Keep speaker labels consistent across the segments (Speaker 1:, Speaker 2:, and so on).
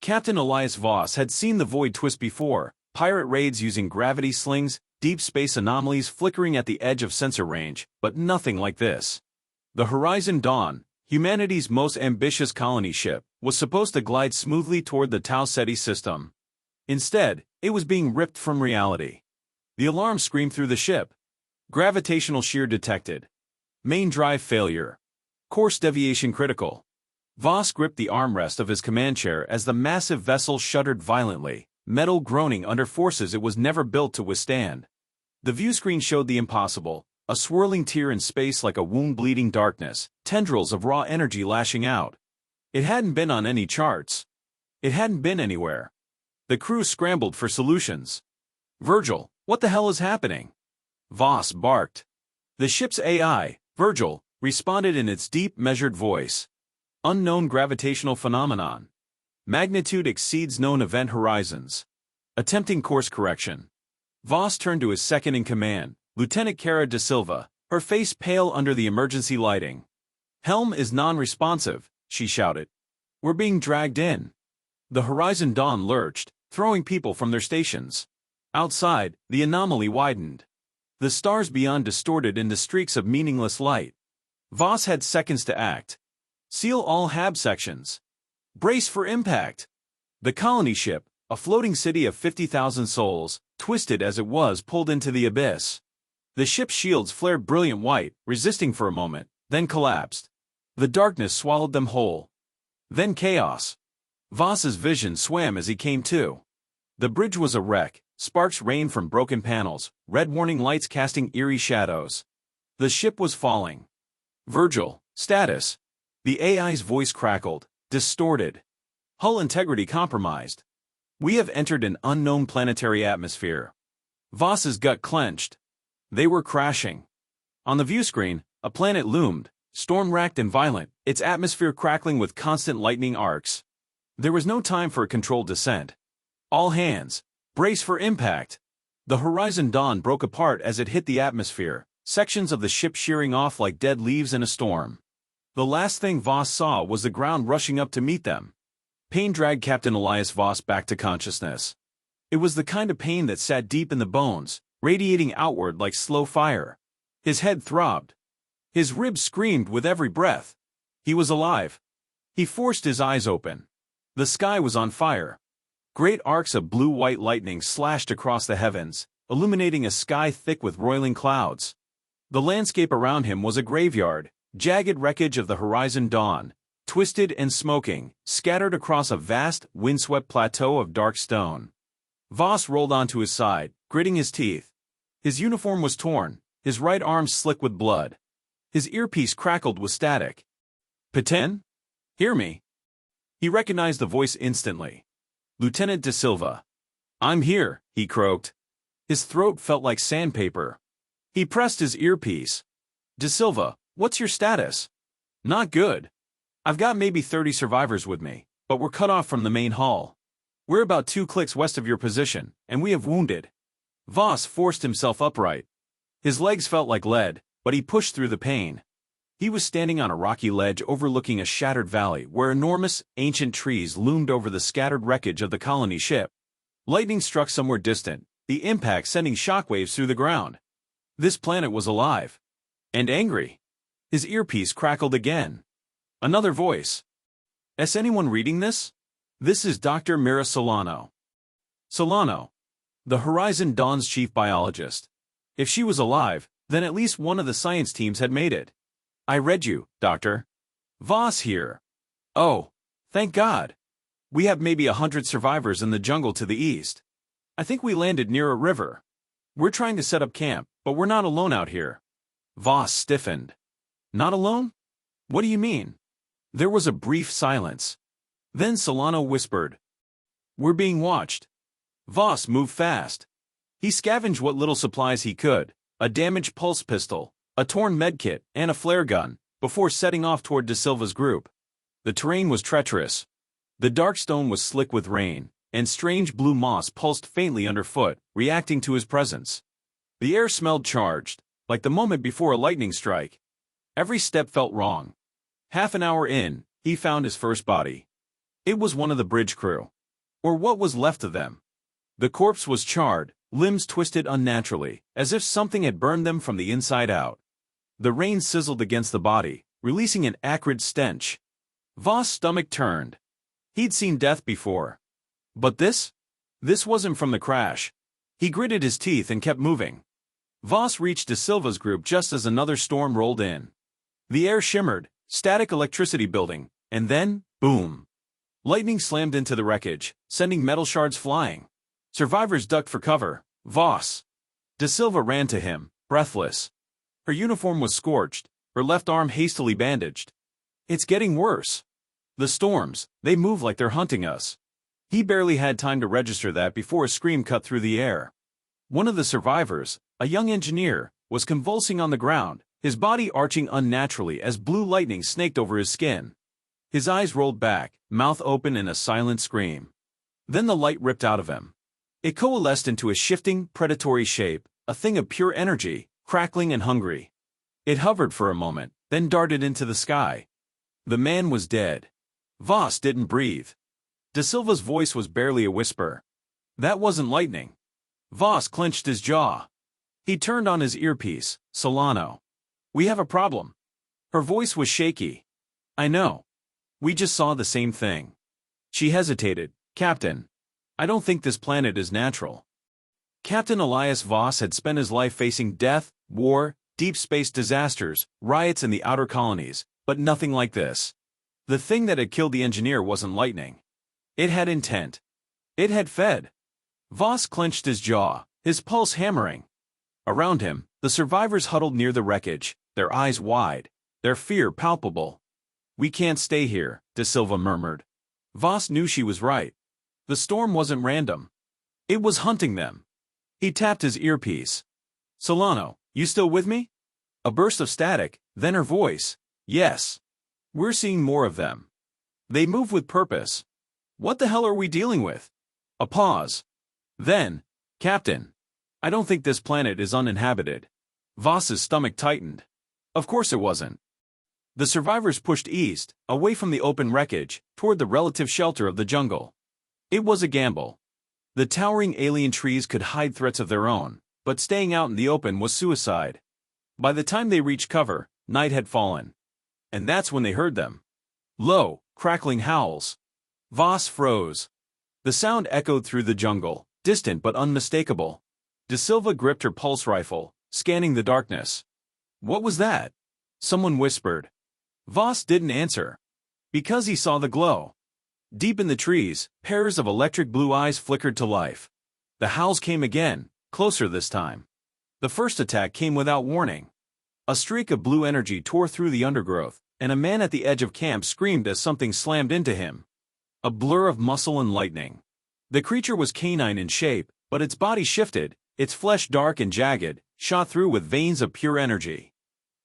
Speaker 1: Captain Elias Voss had seen the void twist before, pirate raids using gravity slings, deep space anomalies flickering at the edge of sensor range, but nothing like this. The Horizon Dawn, humanity's most ambitious colony ship, was supposed to glide smoothly toward the Tau Ceti system. Instead, it was being ripped from reality. The alarm screamed through the ship. Gravitational shear detected. Main drive failure. Course deviation critical. Voss gripped the armrest of his command chair as the massive vessel shuddered violently, metal groaning under forces it was never built to withstand. The viewscreen showed the impossible, a swirling tear in space like a wound-bleeding darkness, tendrils of raw energy lashing out. It hadn't been on any charts. It hadn't been anywhere. The crew scrambled for solutions. "Virgil, what the hell is happening?" Voss barked. The ship's AI, Virgil, responded in its deep, measured voice. "Unknown gravitational phenomenon. Magnitude exceeds known event horizons. Attempting course correction." Voss turned to his second-in-command, Lieutenant Cara da Silva, her face pale under the emergency lighting. "Helm is non-responsive," she shouted. "We're being dragged in." The Horizon Dawn lurched, throwing people from their stations. Outside, the anomaly widened. The stars beyond distorted into streaks of meaningless light. Voss had seconds to act. Seal all HAB sections. Brace for impact. The colony ship, a floating city of 50,000 souls, twisted as it was pulled into the abyss. The ship's shields flared brilliant white, resisting for a moment, then collapsed. The darkness swallowed them whole. Then chaos. Voss's vision swam as he came to. The bridge was a wreck, sparks rained from broken panels, red warning lights casting eerie shadows. The ship was falling. "Virgil, status." The AI's voice crackled, distorted. "Hull integrity compromised. We have entered an unknown planetary atmosphere." Voss's gut clenched. They were crashing. On the viewscreen, a planet loomed, storm-racked and violent, its atmosphere crackling with constant lightning arcs. There was no time for a controlled descent. "All hands, brace for impact." The Horizon Dawn broke apart as it hit the atmosphere, sections of the ship shearing off like dead leaves in a storm. The last thing Voss saw was the ground rushing up to meet them. Pain dragged Captain Elias Voss back to consciousness. It was the kind of pain that sat deep in the bones, radiating outward like slow fire. His head throbbed. His ribs screamed with every breath. He was alive. He forced his eyes open. The sky was on fire. Great arcs of blue-white lightning slashed across the heavens, illuminating a sky thick with roiling clouds. The landscape around him was a graveyard, jagged wreckage of the Horizon Dawn, twisted and smoking, scattered across a vast, windswept plateau of dark stone. Voss rolled onto his side, gritting his teeth. His uniform was torn, his right arm slick with blood. His earpiece crackled with static. "Peten? Hear me?" He recognized the voice instantly. Lieutenant da Silva. "I'm here," he croaked. His throat felt like sandpaper. He pressed his earpiece. "Da Silva, what's your status?" "Not good. I've got maybe 30 survivors with me, but we're cut off from the main hull. We're about 2 clicks west of your position, and we have wounded." Voss forced himself upright. His legs felt like lead, but he pushed through the pain. He was standing on a rocky ledge overlooking a shattered valley where enormous, ancient trees loomed over the scattered wreckage of the colony ship. Lightning struck somewhere distant, the impact sending shockwaves through the ground. This planet was alive. And angry. His earpiece crackled again. Another voice. "Is anyone reading this? This is Dr. Mira Solano." Solano. The Horizon Dawn's chief biologist. If she was alive, then at least one of the science teams had made it. "I read you, Doctor. Voss here." "Oh, thank God. We have maybe 100 survivors in the jungle to the east. I think we landed near a river. We're trying to set up camp, but we're not alone out here." Voss stiffened. "Not alone? What do you mean?" There was a brief silence. Then Solano whispered, "We're being watched." Voss moved fast. He scavenged what little supplies he could, a damaged pulse pistol, a torn medkit, and a flare gun, before setting off toward Da Silva's group. The terrain was treacherous. The dark stone was slick with rain, and strange blue moss pulsed faintly underfoot, reacting to his presence. The air smelled charged, like the moment before a lightning strike. Every step felt wrong. Half an hour in, he found his first body. It was one of the bridge crew. Or what was left of them. The corpse was charred, limbs twisted unnaturally, as if something had burned them from the inside out. The rain sizzled against the body, releasing an acrid stench. Voss' stomach turned. He'd seen death before. But this? This wasn't from the crash. He gritted his teeth and kept moving. Voss reached De Silva's group just as another storm rolled in. The air shimmered, static electricity building, and then, boom! Lightning slammed into the wreckage, sending metal shards flying. Survivors ducked for cover. Voss. De Silva ran to him, breathless. Her uniform was scorched, her left arm hastily bandaged. It's getting worse. The storms, they move like they're hunting us. He barely had time to register that before a scream cut through the air. One of the survivors, a young engineer, was convulsing on the ground, his body arching unnaturally as blue lightning snaked over his skin. His eyes rolled back, mouth open in a silent scream. Then the light ripped out of him. It coalesced into a shifting, predatory shape, a thing of pure energy, crackling and hungry. It hovered for a moment, then darted into the sky. The man was dead. Voss didn't breathe. De Silva's voice was barely a whisper. That wasn't lightning. Voss clenched his jaw. He turned on his earpiece. Solano. We have a problem. Her voice was shaky. I know. We just saw the same thing. She hesitated. Captain. I don't think this planet is natural. Captain Elias Voss had spent his life facing death, war, deep space disasters, riots in the outer colonies, but nothing like this. The thing that had killed the engineer wasn't lightning. It had intent. It had fed. Voss clenched his jaw, his pulse hammering. Around him, the survivors huddled near the wreckage, their eyes wide, their fear palpable. We can't stay here, De Silva murmured. Voss knew she was right. The storm wasn't random. It was hunting them. He tapped his earpiece. Solano, you still with me? A burst of static, then her voice. Yes. We're seeing more of them. They move with purpose. What the hell are we dealing with? A pause. Then, Captain. I don't think this planet is uninhabited. Voss's stomach tightened. Of course it wasn't. The survivors pushed east, away from the open wreckage, toward the relative shelter of the jungle. It was a gamble. The towering alien trees could hide threats of their own, but staying out in the open was suicide. By the time they reached cover, night had fallen. And that's when they heard them. Low, crackling howls. Voss froze. The sound echoed through the jungle, distant but unmistakable. De Silva gripped her pulse rifle, scanning the darkness. What was that? Someone whispered. Voss didn't answer. Because he saw the glow. Deep in the trees, pairs of electric blue eyes flickered to life. The howls came again, closer this time. The first attack came without warning. A streak of blue energy tore through the undergrowth, and a man at the edge of camp screamed as something slammed into him. A blur of muscle and lightning. The creature was canine in shape, but its body shifted, its flesh dark and jagged, shot through with veins of pure energy.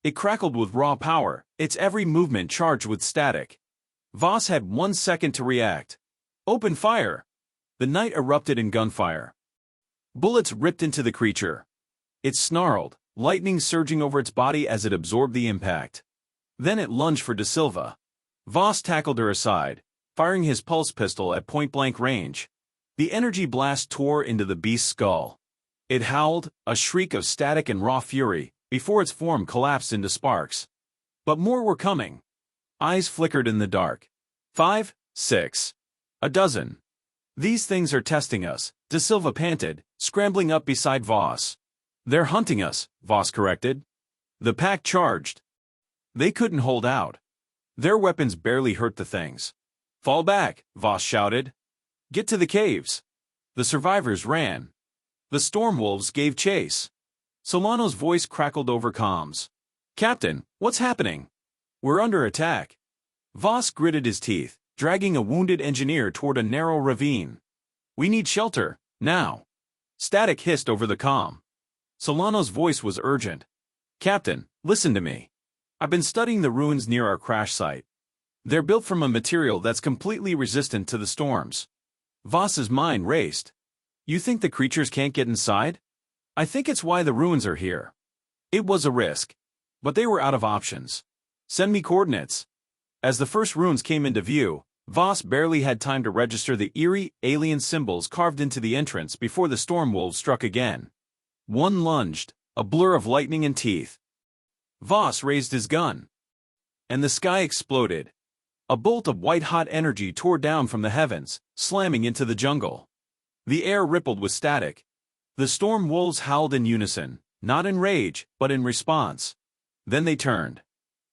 Speaker 1: It crackled with raw power, its every movement charged with static. Voss had 1 second to react. Open fire! The night erupted in gunfire. Bullets ripped into the creature. It snarled, lightning surging over its body as it absorbed the impact. Then it lunged for De Silva. Voss tackled her aside, firing his pulse pistol at point-blank range. The energy blast tore into the beast's skull. It howled, a shriek of static and raw fury, before its form collapsed into sparks. But more were coming. Eyes flickered in the dark. 5, 6. A dozen. These things are testing us, De Silva panted, scrambling up beside Voss. They're hunting us, Voss corrected. The pack charged. They couldn't hold out. Their weapons barely hurt the things. Fall back, Voss shouted. Get to the caves. The survivors ran. The storm wolves gave chase. Solano's voice crackled over comms. Captain, what's happening? We're under attack. Voss gritted his teeth, dragging a wounded engineer toward a narrow ravine. We need shelter, now. Static hissed over the comm. Solano's voice was urgent. Captain, listen to me. I've been studying the ruins near our crash site. They're built from a material that's completely resistant to the storms. Voss's mind raced. You think the creatures can't get inside? I think it's why the ruins are here. It was a risk. But they were out of options. Send me coordinates. As the first ruins came into view, Voss barely had time to register the eerie, alien symbols carved into the entrance before the storm wolves struck again. One lunged, a blur of lightning and teeth. Voss raised his gun. And the sky exploded. A bolt of white-hot energy tore down from the heavens, slamming into the jungle. The air rippled with static. The storm wolves howled in unison, not in rage, but in response. Then they turned.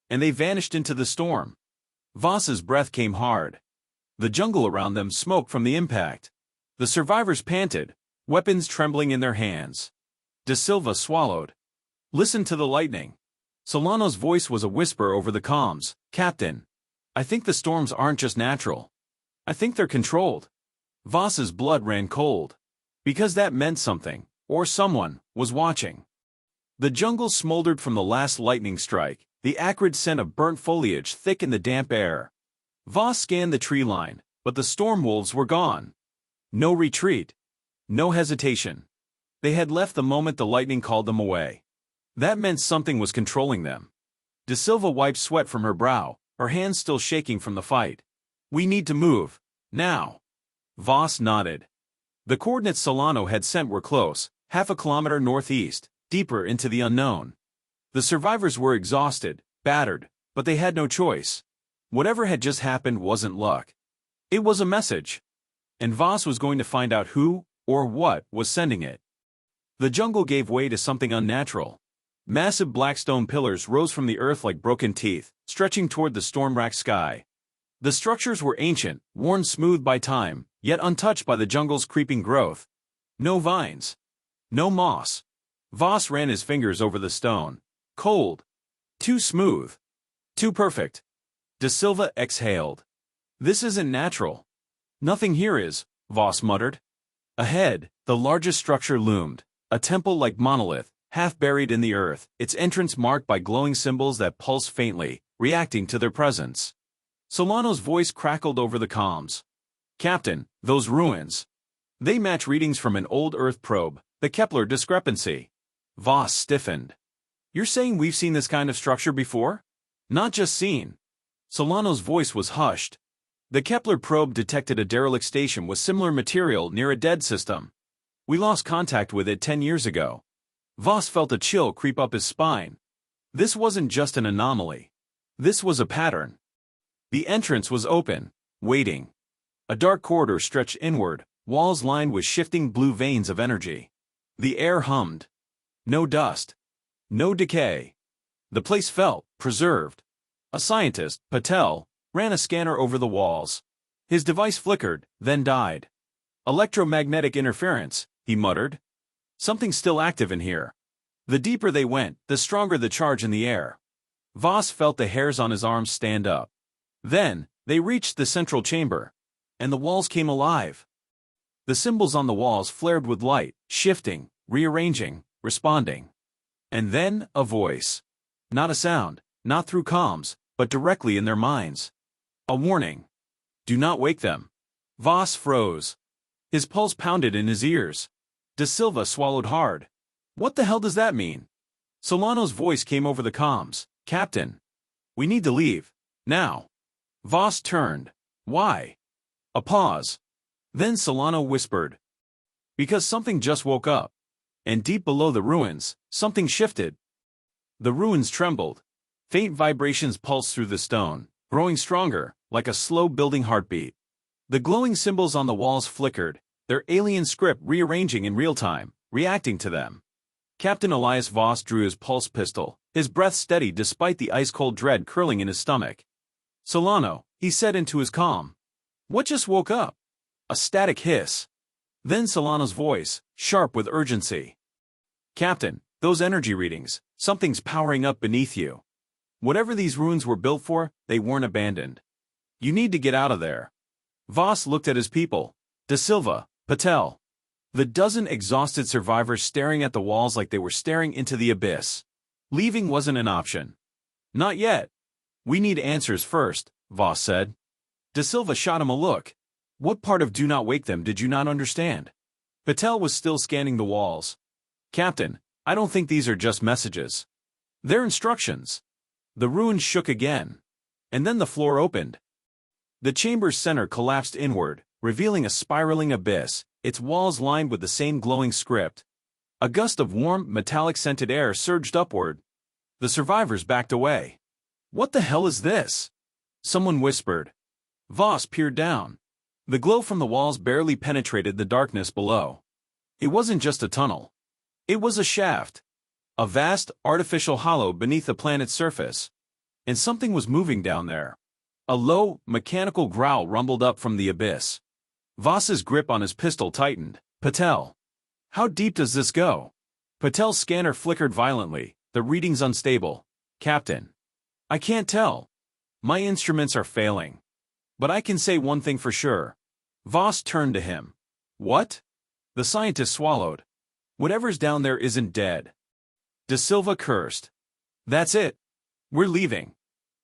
Speaker 1: And they vanished into the storm. Voss's breath came hard. The jungle around them smoked from the impact. The survivors panted, weapons trembling in their hands. De Silva swallowed. Listen to the lightning. Solano's voice was a whisper over the comms. Captain, I think the storms aren't just natural. I think they're controlled. Voss's blood ran cold. Because that meant something, or someone, was watching. The jungle smoldered from the last lightning strike, the acrid scent of burnt foliage thick in the damp air. Voss scanned the tree line, but the storm wolves were gone. No retreat. No hesitation. They had left the moment the lightning called them away. That meant something was controlling them. De Silva wiped sweat from her brow, her hands still shaking from the fight. We need to move. Now. Voss nodded. The coordinates Solano had sent were close, half a kilometer northeast, deeper into the unknown. The survivors were exhausted, battered, but they had no choice. Whatever had just happened wasn't luck. It was a message. And Voss was going to find out who, or what, was sending it. The jungle gave way to something unnatural. Massive black stone pillars rose from the earth like broken teeth, stretching toward the storm-racked sky. The structures were ancient, worn smooth by time, yet untouched by the jungle's creeping growth. No vines. No moss. Voss ran his fingers over the stone. Cold. Too smooth. Too perfect. De Silva exhaled. This isn't natural. Nothing here is, Voss muttered. Ahead, the largest structure loomed, a temple-like monolith, half buried in the earth, its entrance marked by glowing symbols that pulsed faintly, reacting to their presence. Solano's voice crackled over the comms. Captain, those ruins. They match readings from an old Earth probe, the Kepler discrepancy. Voss stiffened. You're saying we've seen this kind of structure before? Not just seen. Solano's voice was hushed. The Kepler probe detected a derelict station with similar material near a dead system. We lost contact with it 10 years ago. Voss felt a chill creep up his spine. This wasn't just an anomaly. This was a pattern. The entrance was open, waiting. A dark corridor stretched inward, walls lined with shifting blue veins of energy. The air hummed. No dust. No decay. The place felt preserved. A scientist, Patel, ran a scanner over the walls. His device flickered, then died. Electromagnetic interference, he muttered. Something's still active in here. The deeper they went, the stronger the charge in the air. Voss felt the hairs on his arms stand up. Then, they reached the central chamber. And the walls came alive. The symbols on the walls flared with light, shifting, rearranging, responding. And then, a voice. Not a sound, not through comms, but directly in their minds. A warning. Do not wake them. Voss froze. His pulse pounded in his ears. De Silva swallowed hard. What the hell does that mean? Solano's voice came over the comms. Captain. We need to leave. Now. Voss turned. Why? A pause. Then Solano whispered. Because something just woke up. And deep below the ruins, something shifted. The ruins trembled. Faint vibrations pulsed through the stone, growing stronger, like a slow-building heartbeat. The glowing symbols on the walls flickered, their alien script rearranging in real time, reacting to them. Captain Elias Voss drew his pulse pistol, his breath steady despite the ice-cold dread curling in his stomach. Solano, he said into his comm. What just woke up? A static hiss. Then Solano's voice, sharp with urgency. Captain, those energy readings, something's powering up beneath you. Whatever these ruins were built for, they weren't abandoned. You need to get out of there. Voss looked at his people. De Silva, Patel. The dozen exhausted survivors staring at the walls like they were staring into the abyss. Leaving wasn't an option. Not yet. We need answers first, Voss said. De Silva shot him a look. What part of do not wake them did you not understand? Patel was still scanning the walls. Captain, I don't think these are just messages. They're instructions. The ruins shook again. And then the floor opened. The chamber's center collapsed inward, revealing a spiraling abyss, its walls lined with the same glowing script. A gust of warm, metallic-scented air surged upward. The survivors backed away. "What the hell is this?" someone whispered. Voss peered down. The glow from the walls barely penetrated the darkness below. It wasn't just a tunnel. It was a shaft. A vast, artificial hollow beneath the planet's surface. And something was moving down there. A low, mechanical growl rumbled up from the abyss. Voss's grip on his pistol tightened. "Patel. How deep does this go?" Patel's scanner flickered violently, the readings unstable. "Captain. I can't tell. My instruments are failing. But I can say one thing for sure." Voss turned to him. "What?" The scientist swallowed. "Whatever's down there isn't dead." De Silva cursed. "That's it. We're leaving."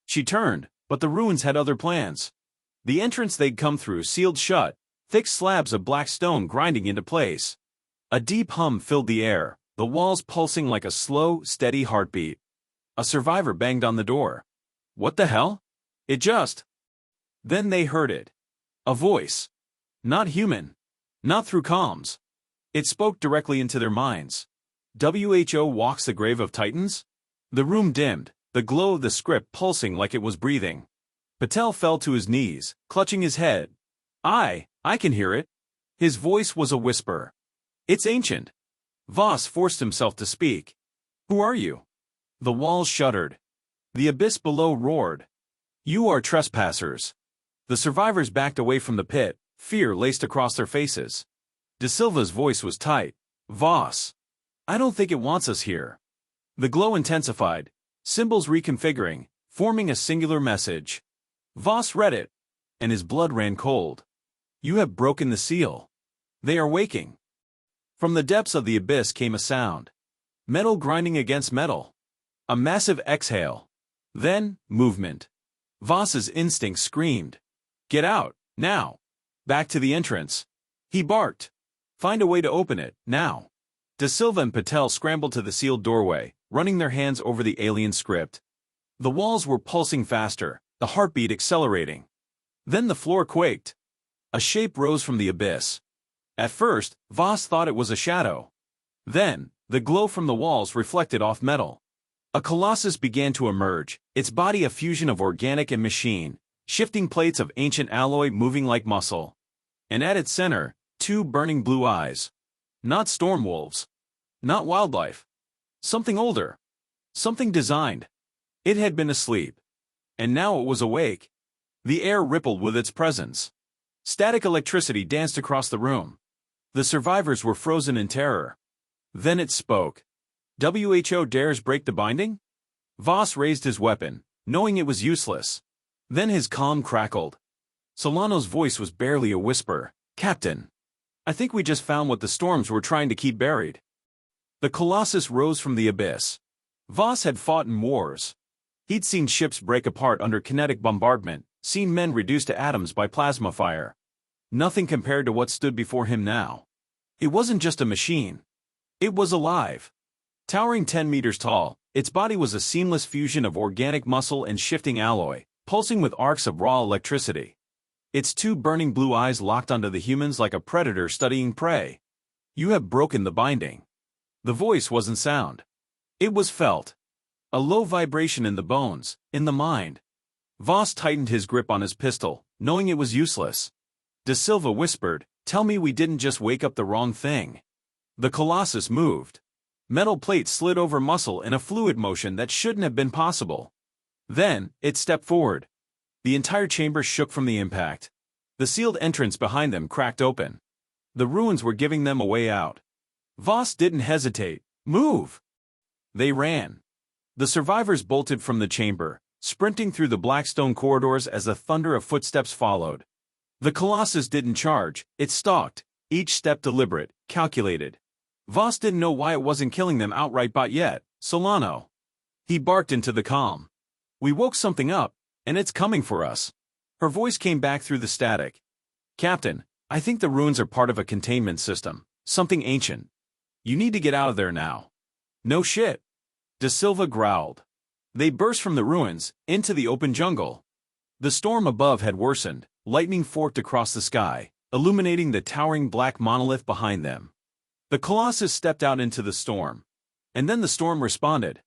Speaker 1: She turned, but the ruins had other plans. The entrance they'd come through sealed shut, thick slabs of black stone grinding into place. A deep hum filled the air, the walls pulsing like a slow, steady heartbeat. A survivor banged on the door. "What the hell?" "It just..." Then they heard it. A voice. Not human. Not through comms. It spoke directly into their minds. "WHO walks the grave of titans?" The room dimmed, the glow of the script pulsing like it was breathing. Patel fell to his knees, clutching his head. I can hear it." His voice was a whisper. "It's ancient." Voss forced himself to speak. "Who are you?" The walls shuddered. The abyss below roared. "You are trespassers." The survivors backed away from the pit, fear laced across their faces. De Silva's voice was tight. "Voss. I don't think it wants us here." The glow intensified, symbols reconfiguring, forming a singular message. Voss read it, and his blood ran cold. "You have broken the seal. They are waking." From the depths of the abyss came a sound. Metal grinding against metal. A massive exhale. Then, movement. Voss's instinct screamed. "Get out, now. Back to the entrance." He barked. "Find a way to open it, now." De Silva and Patel scrambled to the sealed doorway, running their hands over the alien script. The walls were pulsing faster, the heartbeat accelerating. Then the floor quaked. A shape rose from the abyss. At first, Voss thought it was a shadow. Then, the glow from the walls reflected off metal. A colossus began to emerge, its body a fusion of organic and machine, shifting plates of ancient alloy moving like muscle. And at its center, two burning blue eyes. Not storm wolves. Not wildlife. Something older. Something designed. It had been asleep. And now it was awake. The air rippled with its presence. Static electricity danced across the room. The survivors were frozen in terror. Then it spoke. "WHO dares break the binding?" Voss raised his weapon, knowing it was useless. Then his calm crackled. Solano's voice was barely a whisper. "Captain. I think we just found what the storms were trying to keep buried." The Colossus rose from the abyss. Voss had fought in wars. He'd seen ships break apart under kinetic bombardment, seen men reduced to atoms by plasma fire. Nothing compared to what stood before him now. It wasn't just a machine. It was alive. Towering 10 meters tall, its body was a seamless fusion of organic muscle and shifting alloy, pulsing with arcs of raw electricity. Its two burning blue eyes locked onto the humans like a predator studying prey. "You have broken the binding." The voice wasn't sound. It was felt. A low vibration in the bones, in the mind. Voss tightened his grip on his pistol, knowing it was useless. De Silva whispered, "Tell me we didn't just wake up the wrong thing." The Colossus moved. Metal plates slid over muscle in a fluid motion that shouldn't have been possible. Then, it stepped forward. The entire chamber shook from the impact. The sealed entrance behind them cracked open. The ruins were giving them a way out. Voss didn't hesitate. "Move!" They ran. The survivors bolted from the chamber, sprinting through the black stone corridors as the thunder of footsteps followed. The Colossus didn't charge, it stalked, each step deliberate, calculated. Voss didn't know why it wasn't killing them outright but yet, Solano. He barked into the calm. "We woke something up, and it's coming for us." Her voice came back through the static. "Captain, I think the ruins are part of a containment system, something ancient. You need to get out of there now." "No shit." De Silva growled. They burst from the ruins, into the open jungle. The storm above had worsened, lightning forked across the sky, illuminating the towering black monolith behind them. The Colossus stepped out into the storm. And then the storm responded.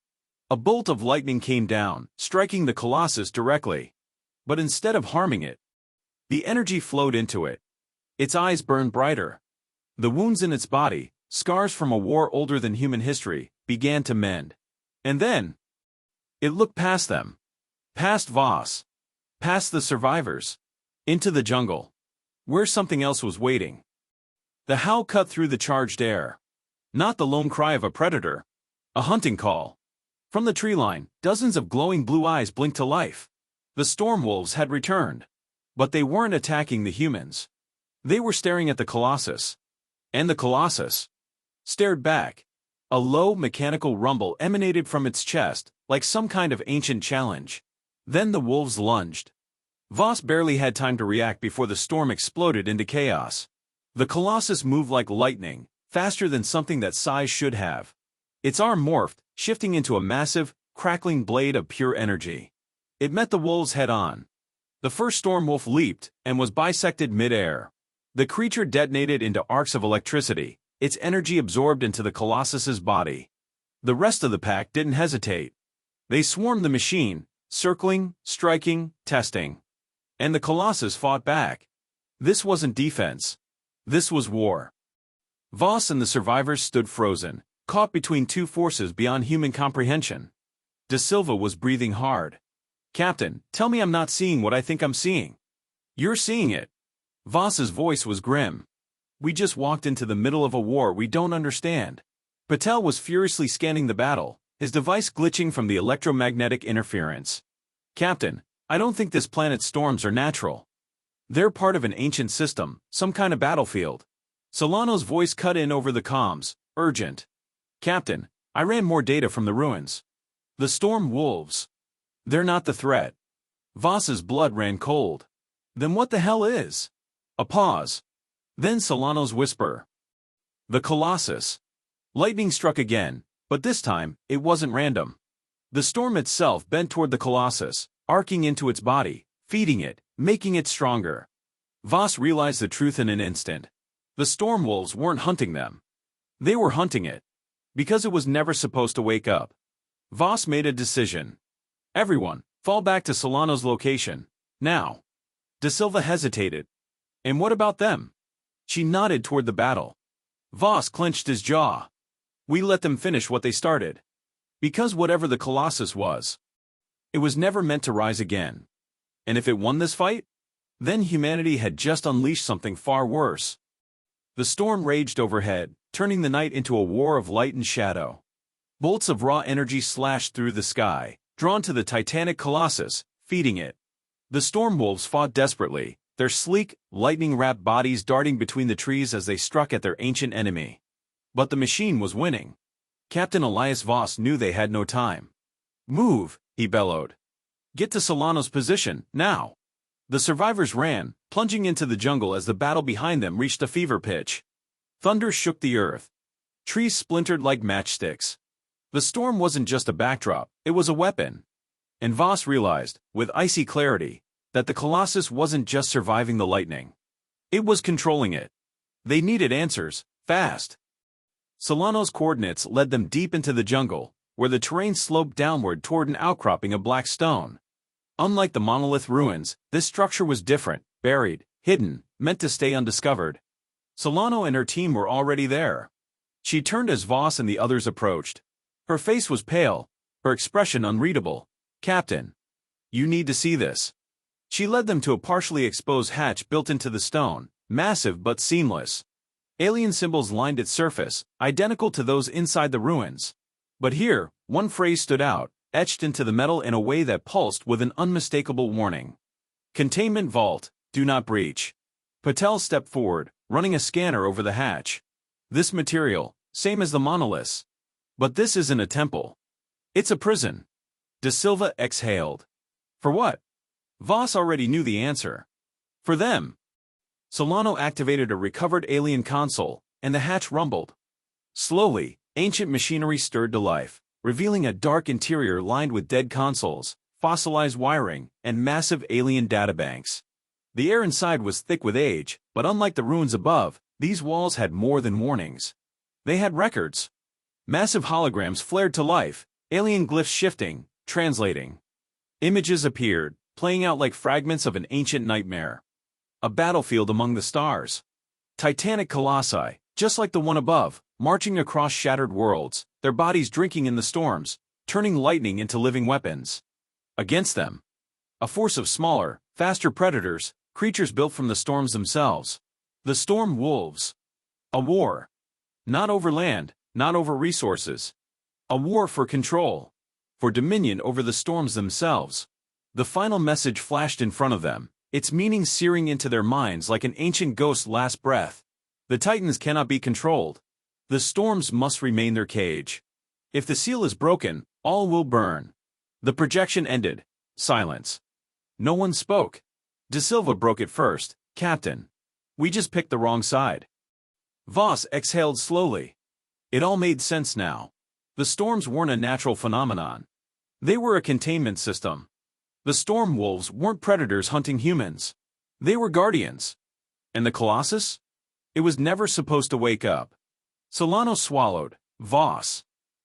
Speaker 1: A bolt of lightning came down, striking the Colossus directly. But instead of harming it, the energy flowed into it. Its eyes burned brighter. The wounds in its body, scars from a war older than human history, began to mend. And then, it looked past them. Past Voss. Past the survivors. Into the jungle. Where something else was waiting. The howl cut through the charged air. Not the lone cry of a predator. A hunting call. From the tree line, dozens of glowing blue eyes blinked to life. The storm wolves had returned. But they weren't attacking the humans. They were staring at the Colossus. And the Colossus stared back. A low, mechanical rumble emanated from its chest, like some kind of ancient challenge. Then the wolves lunged. Voss barely had time to react before the storm exploded into chaos. The Colossus moved like lightning, faster than something that size should have. Its arm morphed, shifting into a massive, crackling blade of pure energy. It met the wolves head-on. The first storm wolf leaped and was bisected mid-air. The creature detonated into arcs of electricity, its energy absorbed into the Colossus's body. The rest of the pack didn't hesitate. They swarmed the machine, circling, striking, testing. And the Colossus fought back. This wasn't defense. This was war. Voss and the survivors stood frozen, caught between two forces beyond human comprehension. De Silva was breathing hard. "Captain, tell me I'm not seeing what I think I'm seeing." "You're seeing it." Voss's voice was grim. "We just walked into the middle of a war we don't understand." Patel was furiously scanning the battle, his device glitching from the electromagnetic interference. "Captain, I don't think this planet's storms are natural. They're part of an ancient system, some kind of battlefield." Solano's voice cut in over the comms, urgent. "Captain, I ran more data from the ruins. The storm wolves. They're not the threat." Voss's blood ran cold. "Then what the hell is?" A pause. Then Solano's whisper. "The Colossus." Lightning struck again, but this time, it wasn't random. The storm itself bent toward the Colossus, arcing into its body, feeding it, making it stronger. Voss realized the truth in an instant. The storm wolves weren't hunting them. They were hunting it. Because it was never supposed to wake up. Voss made a decision. "Everyone, fall back to Solano's location. Now." De Silva hesitated. "And what about them?" She nodded toward the battle. Voss clenched his jaw. "We let them finish what they started. Because whatever the Colossus was, it was never meant to rise again. And if it won this fight, then humanity had just unleashed something far worse." The storm raged overhead, turning the night into a war of light and shadow. Bolts of raw energy slashed through the sky, drawn to the titanic Colossus, feeding it. The storm wolves fought desperately, their sleek, lightning-wrapped bodies darting between the trees as they struck at their ancient enemy. But the machine was winning. Captain Elias Voss knew they had no time. "Move," he bellowed. "Get to Solano's position, now." The survivors ran, plunging into the jungle as the battle behind them reached a fever pitch. Thunder shook the earth. Trees splintered like matchsticks. The storm wasn't just a backdrop, it was a weapon. And Voss realized, with icy clarity, that the Colossus wasn't just surviving the lightning. It was controlling it. They needed answers, fast. Solano's coordinates led them deep into the jungle, where the terrain sloped downward toward an outcropping of black stone. Unlike the monolith ruins, this structure was different, buried, hidden, meant to stay undiscovered. Solano and her team were already there. She turned as Voss and the others approached. Her face was pale, her expression unreadable. "Captain, you need to see this." She led them to a partially exposed hatch built into the stone, massive but seamless. Alien symbols lined its surface, identical to those inside the ruins. But here, one phrase stood out, etched into the metal in a way that pulsed with an unmistakable warning. "Containment vault, do not breach." Patel stepped forward, running a scanner over the hatch. "This material, same as the monoliths. But this isn't a temple. It's a prison." De Silva exhaled. "For what?" Voss already knew the answer. "For them." Solano activated a recovered alien console, and the hatch rumbled. Slowly, ancient machinery stirred to life, revealing a dark interior lined with dead consoles, fossilized wiring, and massive alien databanks. The air inside was thick with age, but unlike the ruins above, these walls had more than warnings. They had records. Massive holograms flared to life, alien glyphs shifting, translating. Images appeared, playing out like fragments of an ancient nightmare. A battlefield among the stars. Titanic colossi, just like the one above, marching across shattered worlds, their bodies drinking in the storms, turning lightning into living weapons. Against them, a force of smaller, faster predators, creatures built from the storms themselves. The Storm Wolves. A war. Not over land, not over resources. A war for control. For dominion over the storms themselves. The final message flashed in front of them, its meaning searing into their minds like an ancient ghost's last breath. The Titans cannot be controlled. The storms must remain their cage. If the seal is broken, all will burn. The projection ended. Silence. No one spoke. De Silva broke it first. Captain. We just picked the wrong side. Voss exhaled slowly. It all made sense now. The storms weren't a natural phenomenon. They were a containment system. The storm wolves weren't predators hunting humans. They were guardians. And the Colossus? It was never supposed to wake up. Solano swallowed. Voss.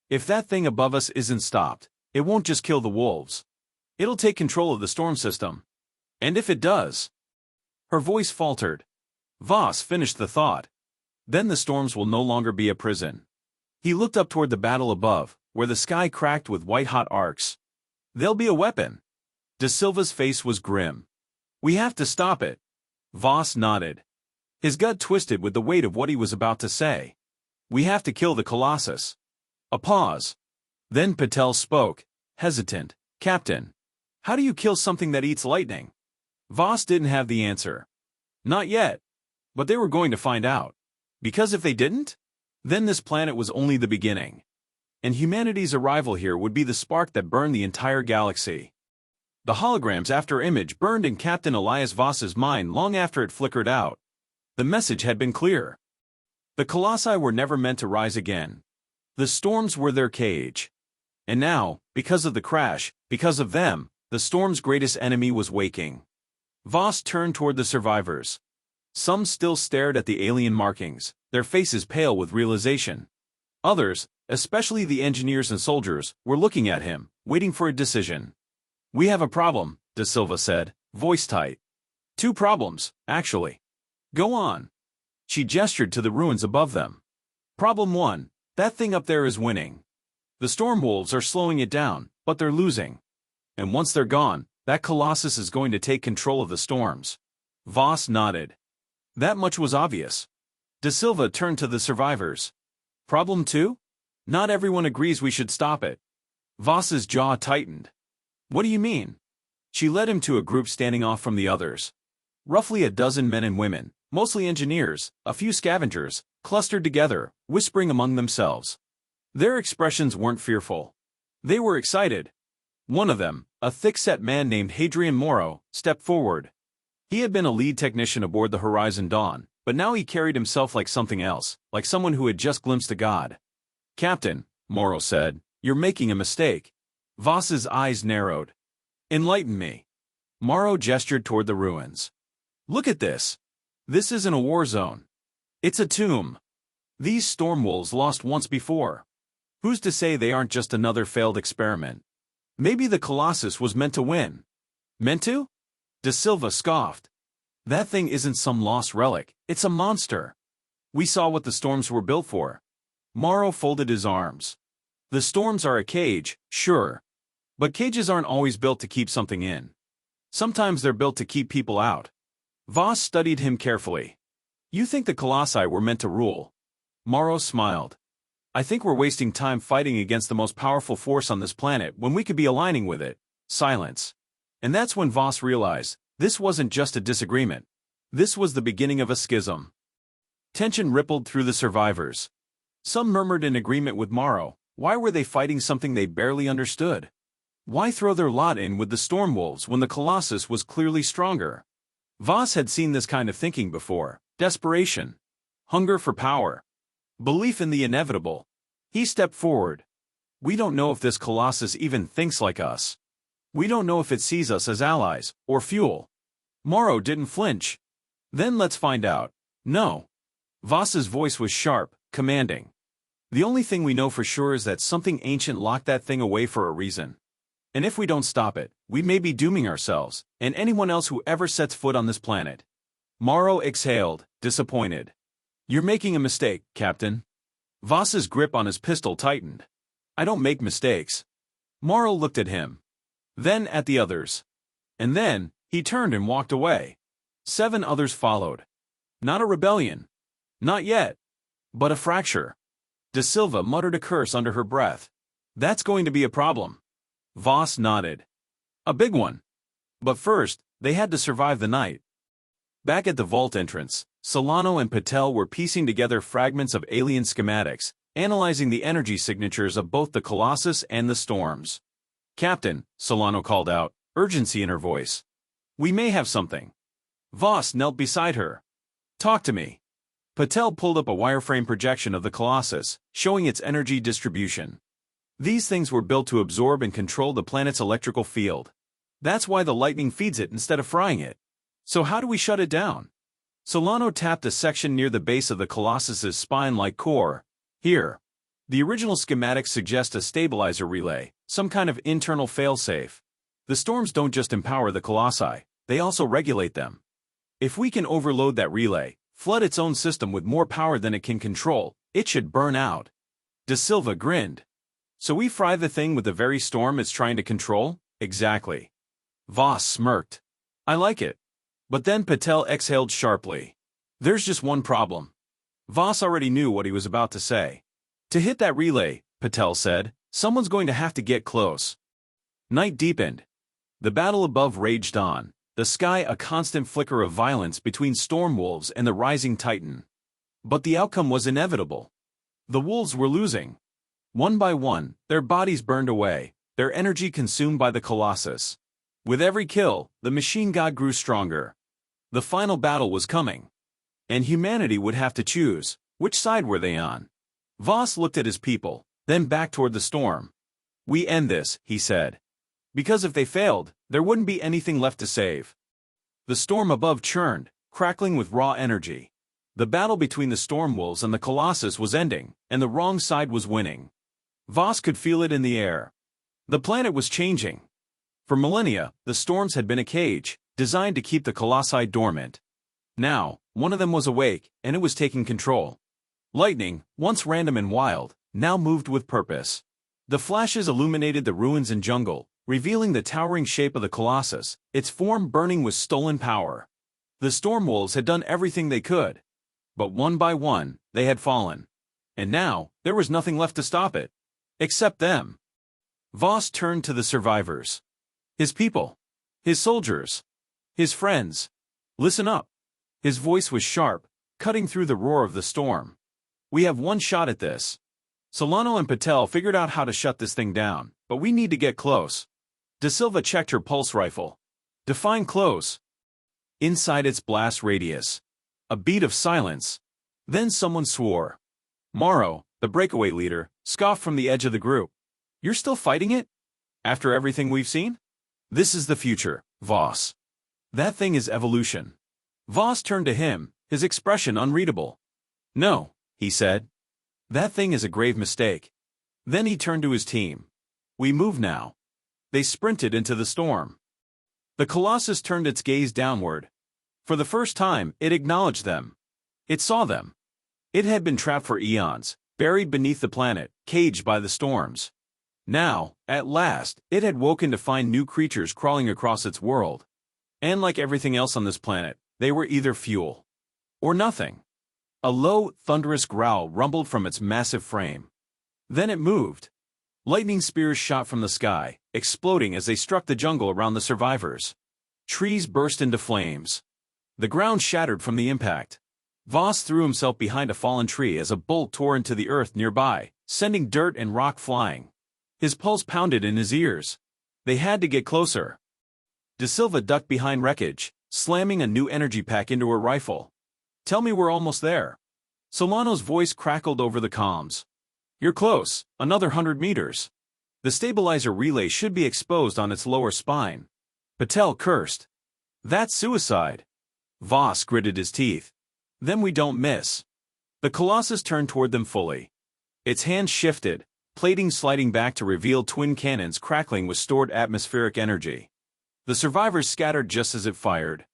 Speaker 1: If that thing above us isn't stopped, it won't just kill the wolves. It'll take control of the storm system. And if it does... Her voice faltered. Voss finished the thought. Then the storms will no longer be a prison. He looked up toward the battle above, where the sky cracked with white-hot arcs. They'll be a weapon. De Silva's face was grim. We have to stop it. Voss nodded. His gut twisted with the weight of what he was about to say. We have to kill the Colossus. A pause. Then Patel spoke, hesitant. Captain. How do you kill something that eats lightning? Voss didn't have the answer. Not yet. But they were going to find out. Because if they didn't, then this planet was only the beginning. And humanity's arrival here would be the spark that burned the entire galaxy. The hologram's after-image burned in Captain Elias Voss's mind long after it flickered out. The message had been clear. The Colossi were never meant to rise again. The storms were their cage. And now, because of the crash, because of them, the storm's greatest enemy was waking. Voss turned toward the survivors. Some still stared at the alien markings, their faces pale with realization. Others, especially the engineers and soldiers, were looking at him, waiting for a decision. We have a problem, De Silva said, voice tight. Two problems, actually. Go on. She gestured to the ruins above them. Problem one, that thing up there is winning. The storm wolves are slowing it down, but they're losing. And once they're gone, that Colossus is going to take control of the storms. Voss nodded. That much was obvious. De Silva turned to the survivors. Problem two? Not everyone agrees we should stop it. Voss's jaw tightened. What do you mean? She led him to a group standing off from the others. Roughly a dozen men and women, mostly engineers, a few scavengers, clustered together, whispering among themselves. Their expressions weren't fearful. They were excited. One of them, a thick-set man named Hadrian Morrow, stepped forward. He had been a lead technician aboard the Horizon Dawn, but now he carried himself like something else, like someone who had just glimpsed a god. Captain, Morrow said, you're making a mistake. Voss's eyes narrowed. Enlighten me. Morrow gestured toward the ruins. Look at this. This isn't a war zone. It's a tomb. These storm wolves lost once before. Who's to say they aren't just another failed experiment? Maybe the Colossus was meant to win. Meant to? De Silva scoffed. That thing isn't some lost relic, it's a monster. We saw what the storms were built for. Morrow folded his arms. The storms are a cage, sure. But cages aren't always built to keep something in. Sometimes they're built to keep people out. Voss studied him carefully. You think the Colossi were meant to rule? Morrow smiled. I think we're wasting time fighting against the most powerful force on this planet when we could be aligning with it. Silence. And that's when Voss realized, this wasn't just a disagreement. This was the beginning of a schism. Tension rippled through the survivors. Some murmured in agreement with Morrow. Why were they fighting something they barely understood? Why throw their lot in with the storm wolves when the Colossus was clearly stronger? Voss had seen this kind of thinking before. Desperation. Hunger for power. Belief in the inevitable. He stepped forward. We don't know if this Colossus even thinks like us. We don't know if it sees us as allies or fuel. Morrow didn't flinch. Then let's find out. No. Voss's voice was sharp, commanding. The only thing we know for sure is that something ancient locked that thing away for a reason. And if we don't stop it, we may be dooming ourselves, and anyone else who ever sets foot on this planet. Morrow exhaled, disappointed. You're making a mistake, Captain. Voss's grip on his pistol tightened. I don't make mistakes. Morrow looked at him. Then at the others. And then, he turned and walked away. 7 others followed. Not a rebellion. Not yet. But a fracture. De Silva muttered a curse under her breath. That's going to be a problem. Voss nodded. A big one. But first, they had to survive the night. Back at the vault entrance, Solano and Patel were piecing together fragments of alien schematics, analyzing the energy signatures of both the Colossus and the storms. Captain, Solano called out, urgency in her voice. We may have something. Voss knelt beside her. Talk to me. Patel pulled up a wireframe projection of the Colossus, showing its energy distribution. These things were built to absorb and control the planet's electrical field. That's why the lightning feeds it instead of frying it. So how do we shut it down? Solano tapped a section near the base of the Colossus's spine-like core. Here. The original schematics suggest a stabilizer relay, some kind of internal failsafe. The storms don't just empower the Colossi, they also regulate them. If we can overload that relay, flood its own system with more power than it can control, it should burn out. De Silva grinned. So we fry the thing with the very storm it's trying to control? Exactly. Voss smirked. I like it. But then Patel exhaled sharply. There's just one problem. Voss already knew what he was about to say. To hit that relay, Patel said, someone's going to have to get close. Night deepened. The battle above raged on, the sky a constant flicker of violence between storm wolves and the rising titan. But the outcome was inevitable. The wolves were losing. One by one, their bodies burned away, their energy consumed by the Colossus. With every kill, the machine god grew stronger. The final battle was coming. And humanity would have to choose, which side were they on? Voss looked at his people, then back toward the storm. We end this, he said. Because if they failed, there wouldn't be anything left to save. The storm above churned, crackling with raw energy. The battle between the storm wolves and the Colossus was ending, and the wrong side was winning. Voss could feel it in the air. The planet was changing. For millennia, the storms had been a cage, designed to keep the Colossi dormant. Now, one of them was awake, and it was taking control. Lightning, once random and wild, now moved with purpose. The flashes illuminated the ruins and jungle, revealing the towering shape of the Colossus, its form burning with stolen power. The storm wolves had done everything they could. But one by one, they had fallen. And now, there was nothing left to stop it. Except them. Voss turned to the survivors. His people. His soldiers. His friends. Listen up. His voice was sharp, cutting through the roar of the storm. We have one shot at this. Solano and Patel figured out how to shut this thing down, but we need to get close. De Silva checked her pulse rifle. Define close. Inside its blast radius. A beat of silence. Then someone swore. Morrow, the breakaway leader, scoffed from the edge of the group. You're still fighting it? After everything we've seen? This is the future, Voss. That thing is evolution. Voss turned to him, his expression unreadable. No, he said. That thing is a grave mistake. Then he turned to his team. We move now. They sprinted into the storm. The Colossus turned its gaze downward. For the first time, it acknowledged them. It saw them. It had been trapped for eons, buried beneath the planet, caged by the storms. Now, at last, it had woken to find new creatures crawling across its world. And like everything else on this planet, they were either fuel or nothing. A low, thunderous growl rumbled from its massive frame. Then it moved. Lightning spears shot from the sky, exploding as they struck the jungle around the survivors. Trees burst into flames. The ground shattered from the impact. Voss threw himself behind a fallen tree as a bolt tore into the earth nearby, sending dirt and rock flying. His pulse pounded in his ears. They had to get closer. De Silva ducked behind wreckage, slamming a new energy pack into her rifle. Tell me we're almost there. Solano's voice crackled over the comms. You're close, another 100 meters. The stabilizer relay should be exposed on its lower spine. Patel cursed. That's suicide. Voss gritted his teeth. Then we don't miss. The Colossus turned toward them fully. Its hands shifted, plating sliding back to reveal twin cannons crackling with stored atmospheric energy. The survivors scattered just as it fired.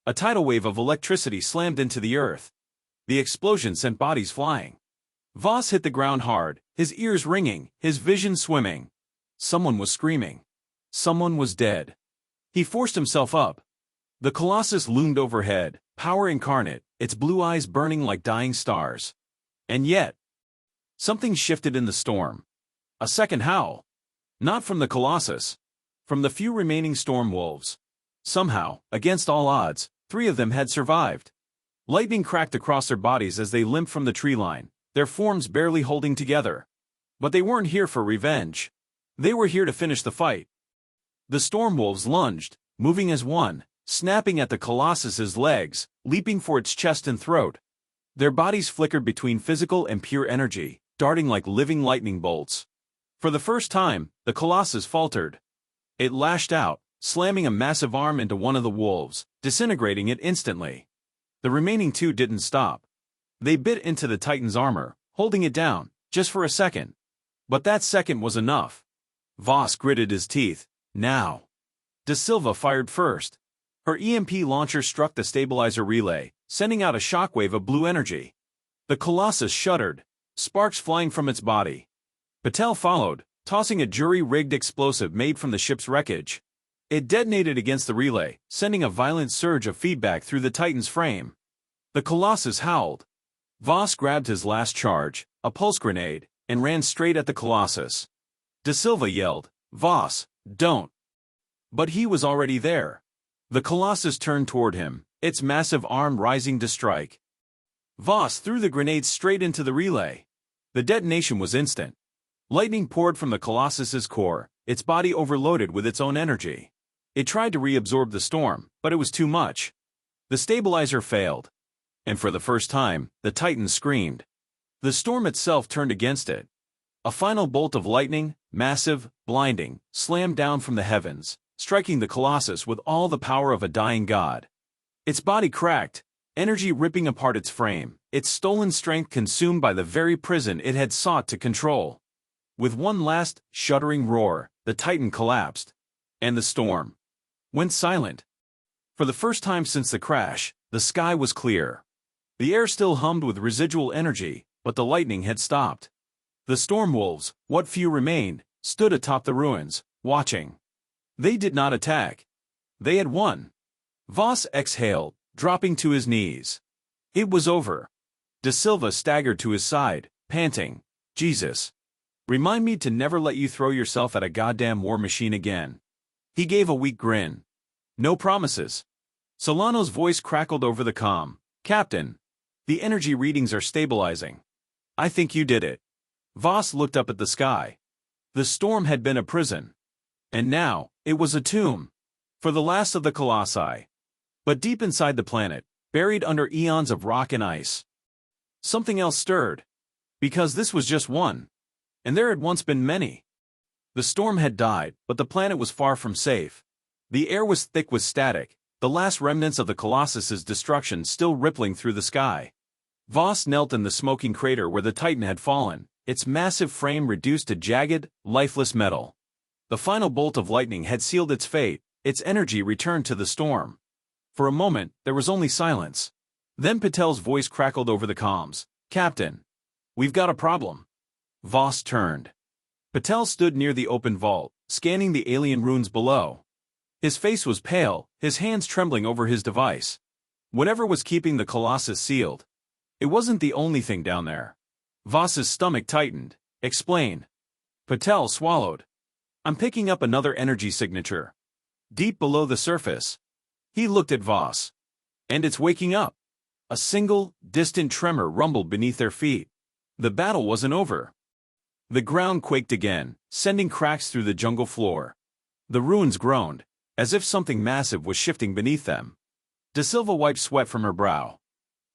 Speaker 1: A tidal wave of electricity slammed into the earth. The explosion sent bodies flying. Voss hit the ground hard, his ears ringing, his vision swimming. Someone was screaming. Someone was dead. He forced himself up. The Colossus loomed overhead, power incarnate, its blue eyes burning like dying stars. And yet, something shifted in the storm. A second howl. Not from the Colossus. From the few remaining storm wolves. Somehow, against all odds, 3 of them had survived. Lightning cracked across their bodies as they limped from the tree line, their forms barely holding together. But they weren't here for revenge. They were here to finish the fight. The storm wolves lunged, moving as one, snapping at the Colossus's legs, leaping for its chest and throat. Their bodies flickered between physical and pure energy, darting like living lightning bolts. For the first time, the Colossus faltered. It lashed out, slamming a massive arm into one of the wolves, disintegrating it instantly. The remaining 2 didn't stop. They bit into the Titan's armor, holding it down, just for a second. But that second was enough. Voss gritted his teeth. Now. Da Silva fired first. Her EMP launcher struck the stabilizer relay, sending out a shockwave of blue energy. The Colossus shuddered, sparks flying from its body. Patel followed, tossing a jury-rigged explosive made from the ship's wreckage. It detonated against the relay, sending a violent surge of feedback through the Titan's frame. The Colossus howled. Voss grabbed his last charge, a pulse grenade, and ran straight at the Colossus. Da Silva yelled, "Voss, don't!" But he was already there. The Colossus turned toward him, its massive arm rising to strike. Voss threw the grenade straight into the relay. The detonation was instant. Lightning poured from the Colossus's core, its body overloaded with its own energy. It tried to reabsorb the storm, but it was too much. The stabilizer failed. And for the first time, the Titan screamed. The storm itself turned against it. A final bolt of lightning, massive, blinding, slammed down from the heavens, striking the Colossus with all the power of a dying god. Its body cracked, energy ripping apart its frame, its stolen strength consumed by the very prison it had sought to control. With one last, shuddering roar, the Titan collapsed. And the storm went silent. For the first time since the crash, the sky was clear. The air still hummed with residual energy, but the lightning had stopped. The storm wolves, what few remained, stood atop the ruins, watching. They did not attack. They had won. Voss exhaled, dropping to his knees. It was over. Da Silva staggered to his side, panting, "Jesus. Remind me to never let you throw yourself at a goddamn war machine again." He gave a weak grin. "No promises." Solano's voice crackled over the comm. "Captain, the energy readings are stabilizing. I think you did it." Voss looked up at the sky. The storm had been a prison. And now, it was a tomb. For the last of the Colossi. But deep inside the planet, buried under eons of rock and ice, something else stirred. Because this was just one. And there had once been many. The storm had died, but the planet was far from safe. The air was thick with static, the last remnants of the Colossus's destruction still rippling through the sky. Voss knelt in the smoking crater where the Titan had fallen, its massive frame reduced to jagged, lifeless metal. The final bolt of lightning had sealed its fate, its energy returned to the storm. For a moment, there was only silence. Then Patel's voice crackled over the comms. "Captain, we've got a problem." Voss turned. Patel stood near the open vault, scanning the alien runes below. His face was pale, his hands trembling over his device. Whatever was keeping the Colossus sealed. It wasn't the only thing down there. Voss's stomach tightened. "Explain." Patel swallowed. "I'm picking up another energy signature. Deep below the surface." He looked at Voss. "And it's waking up." A single, distant tremor rumbled beneath their feet. The battle wasn't over. The ground quaked again, sending cracks through the jungle floor. The ruins groaned, as if something massive was shifting beneath them. Da Silva wiped sweat from her brow.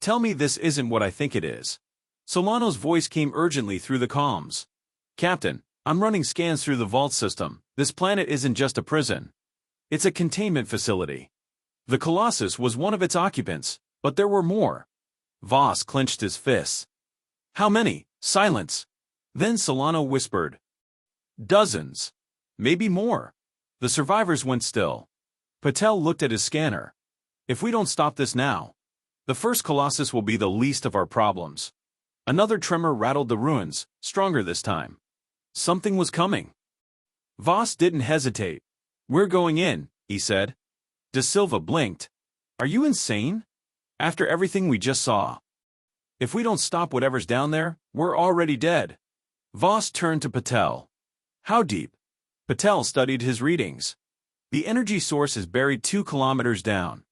Speaker 1: "Tell me this isn't what I think it is." Solano's voice came urgently through the comms. "Captain, I'm running scans through the vault system. This planet isn't just a prison. It's a containment facility. The Colossus was one of its occupants, but there were more. Voss clenched his fists. How many? Silence. Then Solano whispered. Dozens. Maybe more. The survivors went still. Patel looked at his scanner. If we don't stop this now, the first Colossus will be the least of our problems. Another tremor rattled the ruins, stronger this time. Something was coming. Voss didn't hesitate. We're going in, he said. De Silva blinked. Are you insane? After everything we just saw. If we don't stop whatever's down there, we're already dead. Voss turned to Patel. How deep? Patel studied his readings. The energy source is buried 2 kilometers down.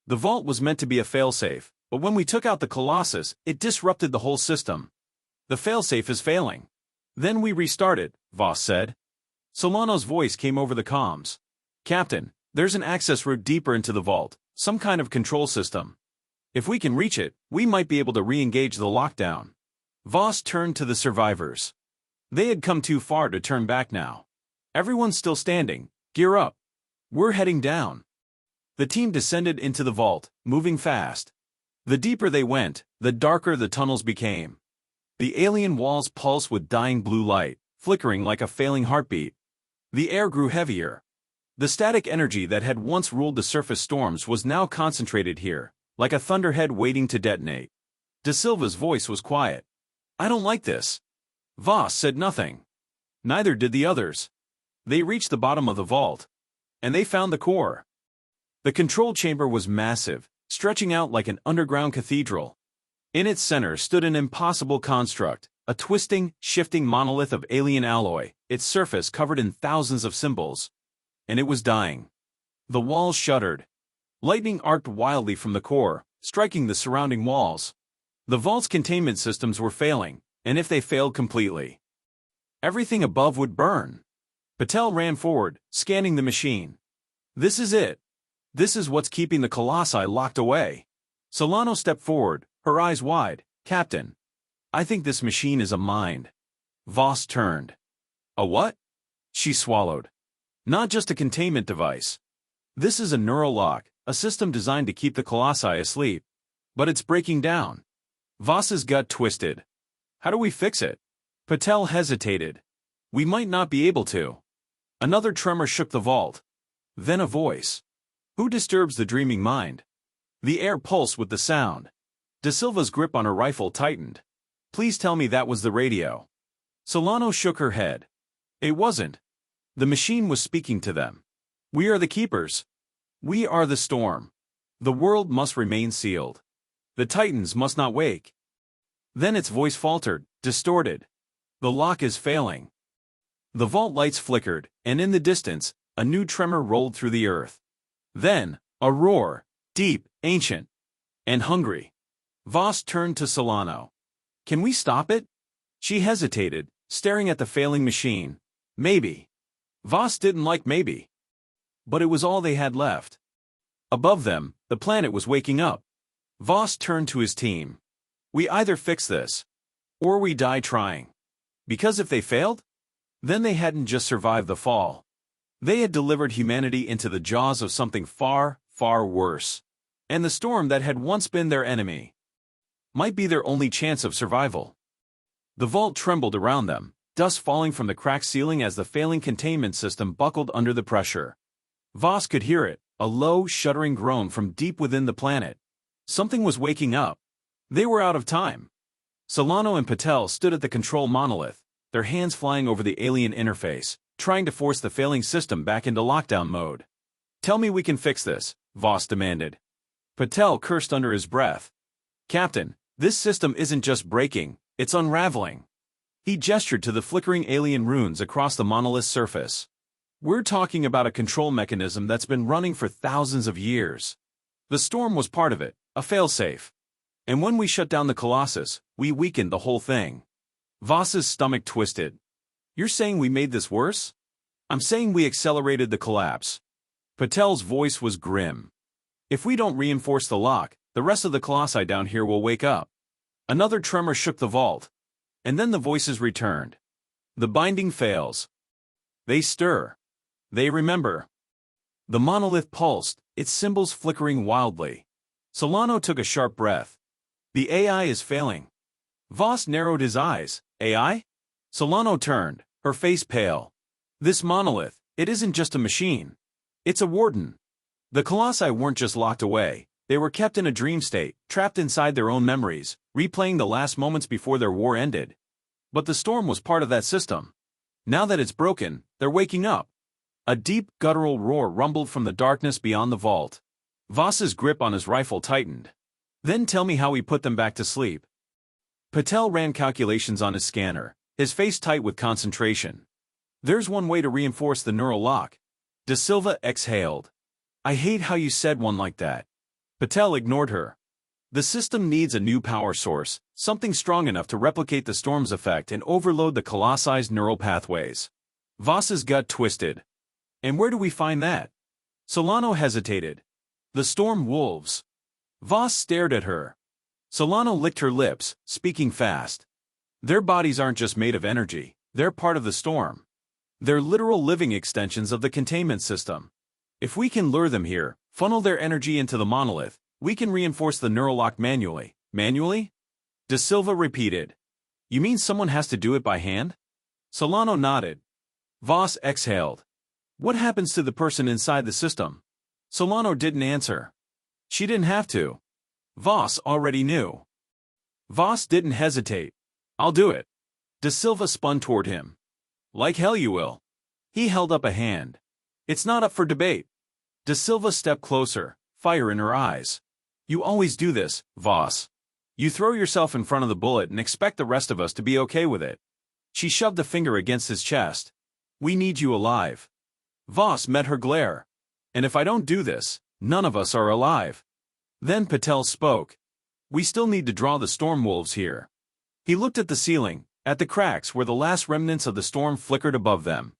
Speaker 1: The vault was meant to be a failsafe, but when we took out the Colossus, it disrupted the whole system. The failsafe is failing. Then we restarted, Voss said. Solano's voice came over the comms. Captain, there's an access route deeper into the vault, some kind of control system. If we can reach it, we might be able to re-engage the lockdown. Voss turned to the survivors. They had come too far to turn back now. Everyone's still standing. Gear up. We're heading down. The team descended into the vault, moving fast. The deeper they went, the darker the tunnels became. The alien walls pulsed with dying blue light, flickering like a failing heartbeat. The air grew heavier. The static energy that had once ruled the surface storms was now concentrated here, like a thunderhead waiting to detonate. De Silva's voice was quiet. I don't like this. Voss said nothing. Neither did the others. They reached the bottom of the vault. And they found the core. The control chamber was massive, stretching out like an underground cathedral. In its center stood an impossible construct, a twisting, shifting monolith of alien alloy, its surface covered in thousands of symbols. And it was dying. The walls shuddered. Lightning arced wildly from the core, striking the surrounding walls. The vault's containment systems were failing, and if they failed completely, everything above would burn. Patel ran forward, scanning the machine. This is it. This is what's keeping the Colossi locked away. Solano stepped forward, her eyes wide. Captain, I think this machine is a mind. Voss turned. A what? She swallowed. Not just a containment device. This is a neural lock, a system designed to keep the Colossi asleep. But it's breaking down. Voss's gut twisted. How do we fix it? Patel hesitated. We might not be able to. Another tremor shook the vault. Then a voice. Who disturbs the dreaming mind? The air pulsed with the sound. De Silva's grip on her rifle tightened. Please tell me that was the radio. Solano shook her head. It wasn't. The machine was speaking to them. We are the keepers. We are the storm. The world must remain sealed. The Titans must not wake. Then its voice faltered, distorted. The lock is failing. The vault lights flickered, and in the distance, a new tremor rolled through the earth. Then, a roar, deep, ancient, and hungry. Voss turned to Solano. Can we stop it? She hesitated, staring at the failing machine. Maybe. Voss didn't like maybe. But it was all they had left. Above them, the planet was waking up. Voss turned to his team. We either fix this, or we die trying. Because if they failed, then they hadn't just survived the fall. They had delivered humanity into the jaws of something far, far worse. And the storm that had once been their enemy might be their only chance of survival. The vault trembled around them, dust falling from the cracked ceiling as the failing containment system buckled under the pressure. Voss could hear it, a low, shuddering groan from deep within the planet. Something was waking up. They were out of time. Solano and Patel stood at the control monolith, their hands flying over the alien interface, trying to force the failing system back into lockdown mode. Tell me we can fix this, Voss demanded. Patel cursed under his breath. Captain, this system isn't just breaking, it's unraveling. He gestured to the flickering alien runes across the monolith's surface. We're talking about a control mechanism that's been running for thousands of years. The storm was part of it, a failsafe. And when we shut down the Colossus, we weakened the whole thing. Voss's stomach twisted. You're saying we made this worse? I'm saying we accelerated the collapse. Patel's voice was grim. If we don't reinforce the lock, the rest of the Colossi down here will wake up. Another tremor shook the vault. And then the voices returned. The binding fails. They stir. They remember. The monolith pulsed, its symbols flickering wildly. Solano took a sharp breath. The AI is failing. Voss narrowed his eyes. AI? Solano turned, her face pale. This monolith, it isn't just a machine. It's a warden. The colossi weren't just locked away. They were kept in a dream state, trapped inside their own memories, replaying the last moments before their war ended. But the storm was part of that system. Now that it's broken, they're waking up. A deep, guttural roar rumbled from the darkness beyond the vault. Voss's grip on his rifle tightened. Then tell me how we put them back to sleep. Patel ran calculations on his scanner, his face tight with concentration. There's one way to reinforce the neural lock. De Silva exhaled. I hate how you said one like that. Patel ignored her. The system needs a new power source, something strong enough to replicate the storm's effect and overload the colossi's neural pathways. Voss's gut twisted. And where do we find that? Solano hesitated. The storm wolves. Voss stared at her. Solano licked her lips, speaking fast. Their bodies aren't just made of energy, they're part of the storm. They're literal living extensions of the containment system. If we can lure them here, funnel their energy into the monolith, we can reinforce the neural lock manually. Manually? De Silva repeated. You mean someone has to do it by hand? Solano nodded. Voss exhaled. What happens to the person inside the system? Solano didn't answer. She didn't have to. Voss already knew. Voss didn't hesitate. I'll do it. De Silva spun toward him. Like hell you will. He held up a hand. It's not up for debate. De Silva stepped closer, fire in her eyes. You always do this, Voss. You throw yourself in front of the bullet and expect the rest of us to be okay with it. She shoved a finger against his chest. We need you alive. Voss met her glare. And if I don't do this, none of us are alive. Then Patel spoke. We still need to draw the storm wolves here. He looked at the ceiling, at the cracks where the last remnants of the storm flickered above them.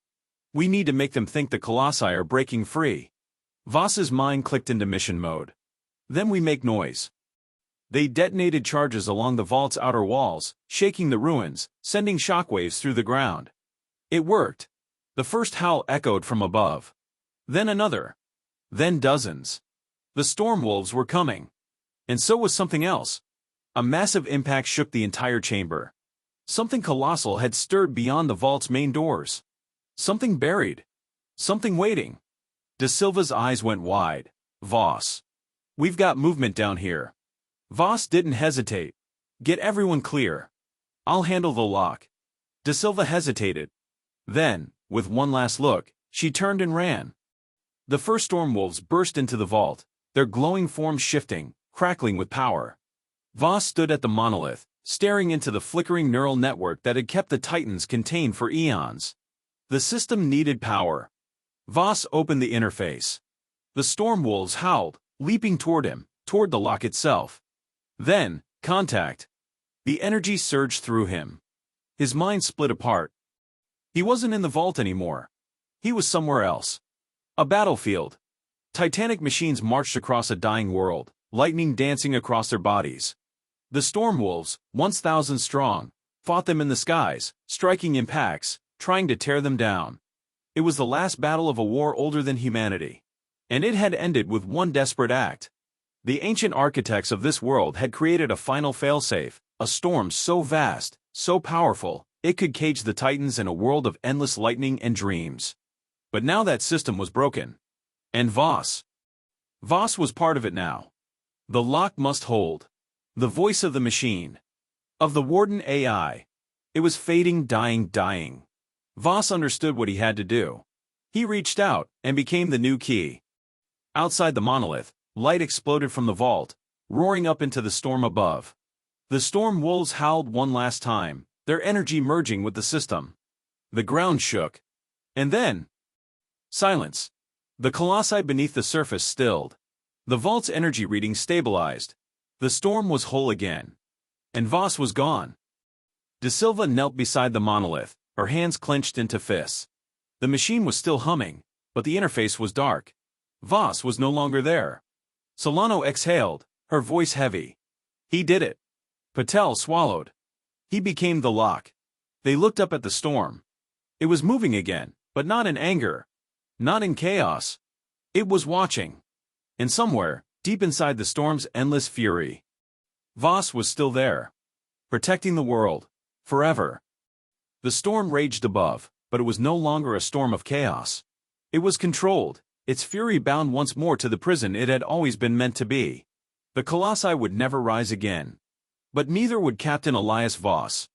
Speaker 1: We need to make them think the colossi are breaking free. Voss's mind clicked into mission mode. Then we make noise. They detonated charges along the vault's outer walls, shaking the ruins, sending shockwaves through the ground. It worked. The first howl echoed from above. Then another. Then dozens. The storm wolves were coming. And so was something else. A massive impact shook the entire chamber. Something colossal had stirred beyond the vault's main doors. Something buried. Something waiting. De Silva's eyes went wide. Voss. We've got movement down here. Voss didn't hesitate. Get everyone clear. I'll handle the lock. De Silva hesitated. Then, with one last look, she turned and ran. The first storm wolves burst into the vault, their glowing forms shifting, crackling with power. Voss stood at the monolith, staring into the flickering neural network that had kept the Titans contained for eons. The system needed power. Voss opened the interface. The storm wolves howled, leaping toward him, toward the lock itself. Then, contact. The energy surged through him. His mind split apart. He wasn't in the vault anymore. He was somewhere else. A battlefield. Titanic machines marched across a dying world, lightning dancing across their bodies. The storm wolves, once 1,000 strong, fought them in the skies, striking in packs, trying to tear them down. It was the last battle of a war older than humanity. And it had ended with one desperate act. The ancient architects of this world had created a final failsafe, a storm so vast, so powerful, it could cage the Titans in a world of endless lightning and dreams. But now that system was broken. And Voss. Voss was part of it now. The lock must hold. The voice of the machine. Of the Warden AI. It was fading, dying. Voss understood what he had to do. He reached out, and became the new key. Outside the monolith, light exploded from the vault, roaring up into the storm above. The storm wolves howled one last time, their energy merging with the system. The ground shook. And then... silence. The colossi beneath the surface stilled. The vault's energy reading stabilized. The storm was whole again. And Voss was gone. De Silva knelt beside the monolith, her hands clenched into fists. The machine was still humming, but the interface was dark. Voss was no longer there. Solano exhaled, her voice heavy. He did it. Patel swallowed. He became the lock. They looked up at the storm. It was moving again, but not in anger. Not in chaos. It was watching. And somewhere, deep inside the storm's endless fury, Voss was still there. Protecting the world. Forever. The storm raged above, but it was no longer a storm of chaos. It was controlled, its fury bound once more to the prison it had always been meant to be. The Colossi would never rise again. But neither would Captain Elias Voss.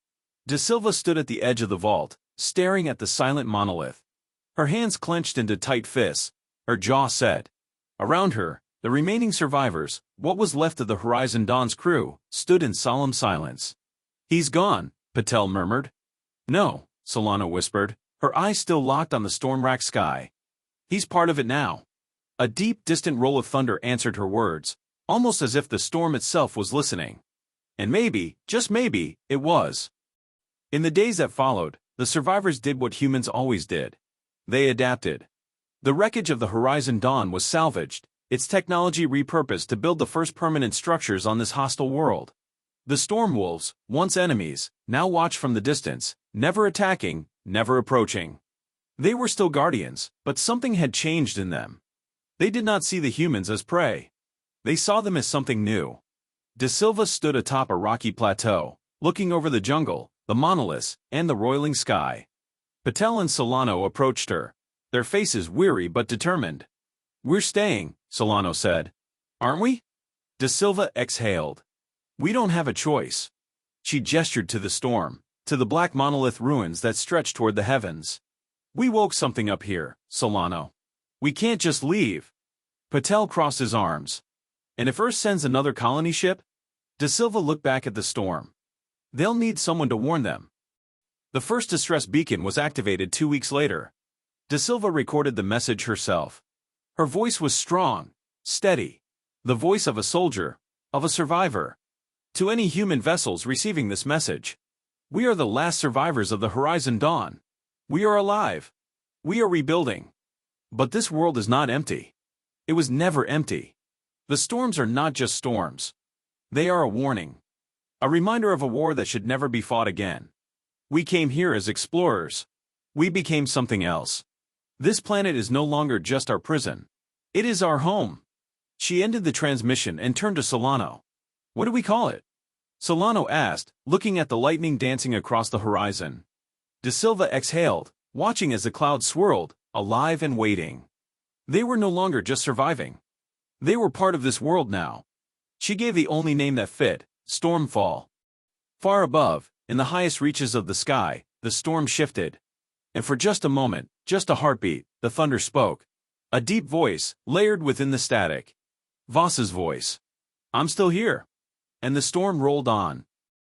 Speaker 1: De Silva stood at the edge of the vault, staring at the silent monolith. Her hands clenched into tight fists, her jaw set. Around her, the remaining survivors, what was left of the Horizon Dawn's crew, stood in solemn silence. "He's gone," Patel murmured. "No," Solano whispered, her eyes still locked on the storm-racked sky. "He's part of it now." A deep, distant roll of thunder answered her words, almost as if the storm itself was listening. And maybe, just maybe, it was. In the days that followed, the survivors did what humans always did. They adapted. The wreckage of the Horizon Dawn was salvaged, its technology repurposed to build the first permanent structures on this hostile world. The Storm Wolves, once enemies, now watched from the distance, never attacking, never approaching. They were still guardians, but something had changed in them. They did not see the humans as prey. They saw them as something new. De Silva stood atop a rocky plateau, looking over the jungle, the monoliths, and the roiling sky. Patel and Solano approached her, their faces weary but determined. "We're staying," Solano said. "Aren't we?" De Silva exhaled. "We don't have a choice." She gestured to the storm, to the black monolith ruins that stretched toward the heavens. "We woke something up here, Solano. We can't just leave." Patel crossed his arms. "And if Earth sends another colony ship?" De Silva looked back at the storm. "They'll need someone to warn them." The first distress beacon was activated 2 weeks later. De Silva recorded the message herself. Her voice was strong, steady. The voice of a soldier, of a survivor. To any human vessels receiving this message: "We are the last survivors of the Horizon Dawn. We are alive. We are rebuilding. But this world is not empty. It was never empty. The storms are not just storms. They are a warning. A reminder of a war that should never be fought again. We came here as explorers. We became something else. This planet is no longer just our prison. It is our home." She ended the transmission and turned to Solano. "What do we call it?" Solano asked, looking at the lightning dancing across the horizon. De Silva exhaled, watching as the clouds swirled, alive and waiting. They were no longer just surviving. They were part of this world now. She gave the only name that fit: Stormfall. Far above, in the highest reaches of the sky, the storm shifted. And for just a moment, just a heartbeat, the thunder spoke. A deep voice, layered within the static. Voss's voice. "I'm still here." And the storm rolled on,